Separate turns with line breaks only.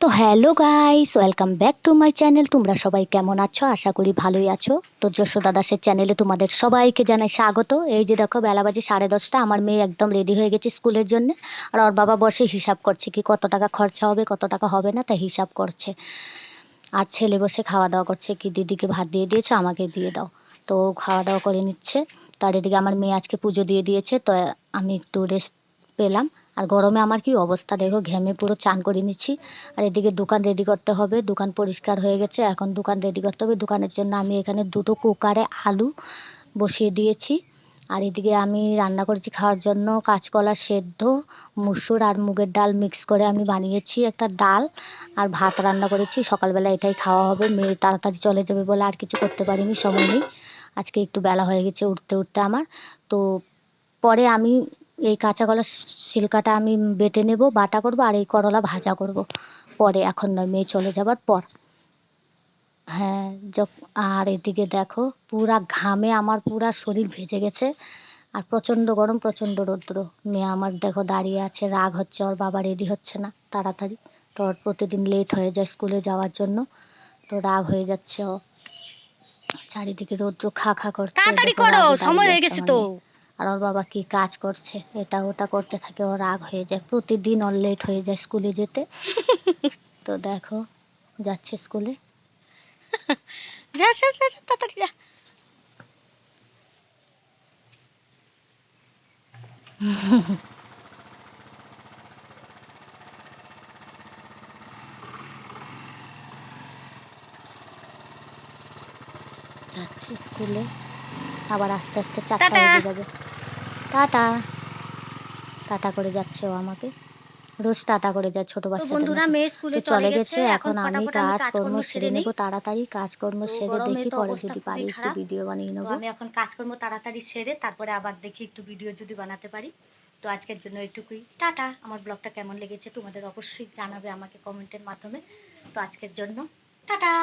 তো hello guys, welcome back to my channel. তোমরা সবাই কেমন আছো? আশা করি ভালোই আছো। তো যশোদা দাসের চ্যানেলে তোমাদের সবাইকে জানাই স্বাগত। এই যে দেখো, বেলা বাজে 10:30। আমার মেয়ে একদম রেডি হয়ে গেছে স্কুলের জন্য। আর ওর বাবা বসে হিসাব করছে কি কত টাকা খরচা হবে, কত টাকা হবে না, তাই হিসাব করছে। আর ছেলে বসে খাওয়া দাওয়া করছে, কি দিদিকে ভাত দিয়ে দিয়েছে, আমাকে দিয়ে দাও। তো ও খাওয়া দাওয়া করে নিচ্ছে। তার এদিকে আমার মেয়ে আজকে পুজো দিয়ে দিয়েছে, তো আমি একটু রেস্ট পেলাম। আর গরমে আমার কি অবস্থা দেখো, ঘেমে পুরো চান করে নিচ্ছি। আর এদিকে দোকান রেডি করতে হবে, দোকান পরিষ্কার হয়ে গেছে, এখন দোকান রেডি করতে হবে। দোকানের জন্য আমি এখানে দুটো কুকারে আলু বসিয়ে দিয়েছি। আর এদিকে আমি রান্না করেছি খাওয়ার জন্য কাঁচকলা সেদ্ধ, মুসুর আর মুগের ডাল মিক্স করে আমি বানিয়েছি একটা ডাল। আর ভাত রান্না করেছি, সকালবেলা এটাই খাওয়া হবে। মেয়ে তাড়াতাড়ি চলে যাবে বলে আর কিছু করতে পারিনি, সময় নেই। আজকে একটু বেলা হয়ে গেছে উঠতে উঠতে আমার। তো পরে আমি এই কাঁচা কলার ছিলকাটা আমি বেটে নেব, বাটা করব, আর এই করলা ভাজা করব পরে, এখন নয়, মেয়ে চলে যাবার পর। হ্যাঁ, আর এদিকে দেখো পুরা ঘামে আমার পুরা শরীর ভেজে গেছে। আর প্রচণ্ড গরম, প্রচণ্ড রৌদ্র। মেয়ে আমার দেখো দাঁড়িয়ে আছে, রাগ হচ্ছে, ওর বাবা রেডি হচ্ছে না তাড়াতাড়ি। তো ওর প্রতিদিন লেট হয়ে যায় স্কুলে যাওয়ার জন্য, তো রাগ হয়ে যাচ্ছে ও। চারিদিকে রৌদ্র খা খা করছে,
তাড়াতাড়ি
দেখো
করো,
রাগে
সময়
দাঁড়িয়ে
হয়ে
আছে
গেছে
আমার
তো।
মেয়ে। আর ওর বাবা কি কাজ করছে, এটা ওটা করতে থাকে, ও রাগ হয়ে যায়, প্রতিদিন ওর লেট হয়ে যায় স্কুলে যেতে। তো দেখো যাচ্ছে স্কুলে।
যা যা যা যা, তাড়াতাড়ি যা।
যাচ্ছে স্কুলে, আবার আস্তে আস্তে 4টা
টাটা।
বেজে যাবে। টাটা। টাটা করে যাচ্ছে ও আমাকে, রোজ টাটা করে যায় ছোট
তো
বাচ্চাদের
বন্ধুরা,
মতো।
মেয়ে
তো
স্কুলে চলে
চলে
গেছে,
গেছে,
এখন
এখন আমি
ফটাফট আমি
কাজকর্ম
কাজকর্ম
সেরে
সেরে
নেব
নেই।
তাড়াতাড়ি। কাজকর্ম
তো
সেরে
গরমে
দেখি
তো
পরে
অবস্থা
যদি পারি
খুবই
একটু
খারাপ।
ভিডিও বানিয়ে
তো
নেব।
আমি এখন কাজকর্ম তাড়াতাড়ি সেরে তারপরে আবার দেখি একটু ভিডিও যদি বানাতে পারি। তো আজকের জন্য এটুকুই, টাটা। আমার ব্লগটা কেমন লেগেছে তোমাদের অবশ্যই জানাবে আমাকে কমেন্টের মাধ্যমে। তো আজকের জন্য টাটা।